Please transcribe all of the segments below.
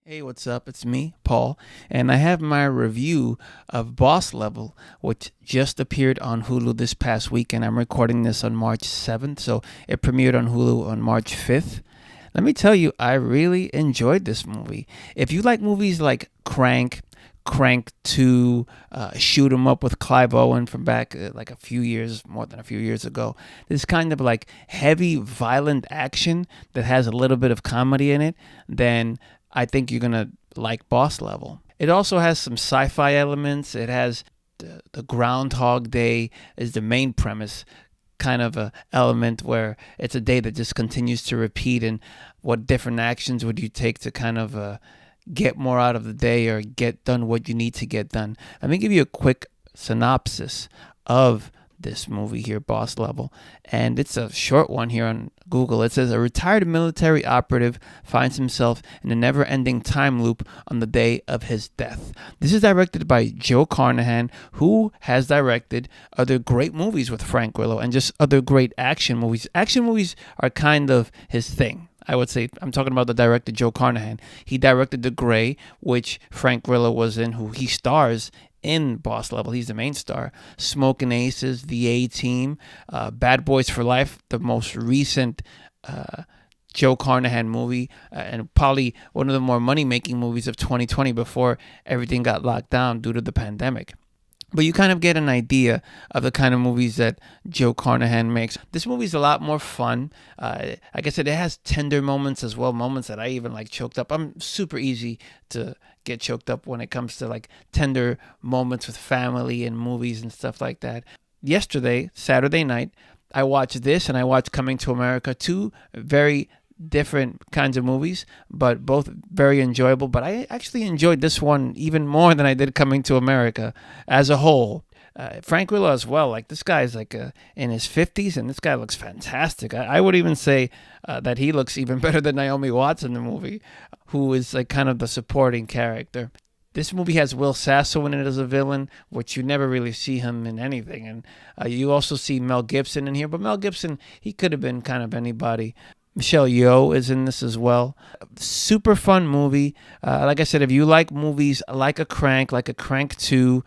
Hey, what's up? It's me, Paul, and I have my review of Boss Level, which just appeared on Hulu this past week, and I'm recording this on March 7th, so it premiered on Hulu on March 5th. Let me tell you, I really enjoyed this movie. If you like movies like Crank, Crank 2, Shoot 'em Up with Clive Owen from back like a few years, more than a few years ago, this kind of like heavy, violent action that has a little bit of comedy in it, then I think you're gonna like Boss Level. It also has some sci-fi elements. It has the Groundhog Day is the main premise, kind of a element where it's a day that just continues to repeat. And what different actions would you take to kind of get more out of the day or get done what you need to get done? Let me give you a quick synopsis of this movie here, Boss Level. And it's a short one here on Google. It says a retired military operative finds himself in a never ending time loop on the day of his death. This is directed by Joe Carnahan, who has directed other great movies with Frank Grillo and just other great action movies. Action movies are kind of his thing. I would say I'm talking about the director Joe Carnahan. He directed The Grey, which Frank Grillo was in, who he stars in Boss Level. He's the main star. Smoking Aces, The A-Team, Bad Boys for Life, the most recent Joe Carnahan movie, and probably one of the more money-making movies of 2020 before everything got locked down due to the pandemic. But you kind of get an idea of the kind of movies that Joe Carnahan makes. This movie's a lot more fun. Like I said, it has tender moments as well, moments that I even like choked up. I'm super easy to get choked up when it comes to like tender moments with family and movies and stuff like that. Yesterday, Saturday night, I watched this and I watched Coming to America, two very different kinds of movies, but both very enjoyable. But I actually enjoyed this one even more than I did Coming to America as a whole. Frank Grillo as well. Like this guy's like in his 50s, and this guy looks fantastic. I would even say that he looks even better than Naomi Watts in the movie, who is like kind of the supporting character. This movie has Will Sasso in it as a villain, which you never really see him in anything. And you also see Mel Gibson in here, but Mel Gibson, he could have been kind of anybody. Michelle Yeoh is in this as well. Super fun movie. Like I said, if you like movies like like a Crank 2,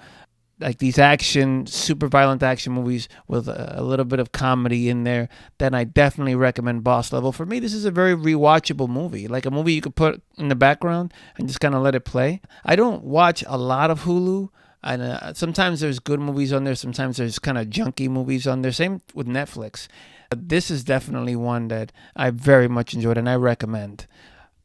like these action, super violent action movies with a little bit of comedy in there, then I definitely recommend Boss Level. For me, this is a very rewatchable movie, like a movie you could put in the background and just kind of let it play. I don't watch a lot of Hulu. And sometimes there's good movies on there. Sometimes there's kind of junky movies on there. Same with Netflix. This is definitely one that I very much enjoyed and I recommend.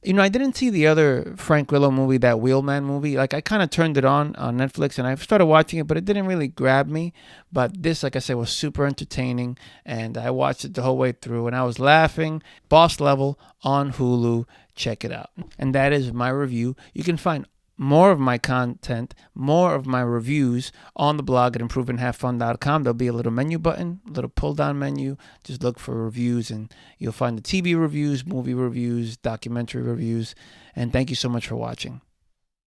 You know, I didn't see the other Frank Grillo movie, that Wheelman movie. Like, I kind of turned it on Netflix and I started watching it, but it didn't really grab me. But this, like I said, was super entertaining and I watched it the whole way through and I was laughing. Boss Level on Hulu. Check it out. And that is my review. You can find more of my content, more of my reviews on the blog at improveandhavefun.com. There'll be a little menu button, a little pull down menu. Just look for reviews and you'll find the TV reviews, movie reviews, documentary reviews. And thank you so much for watching.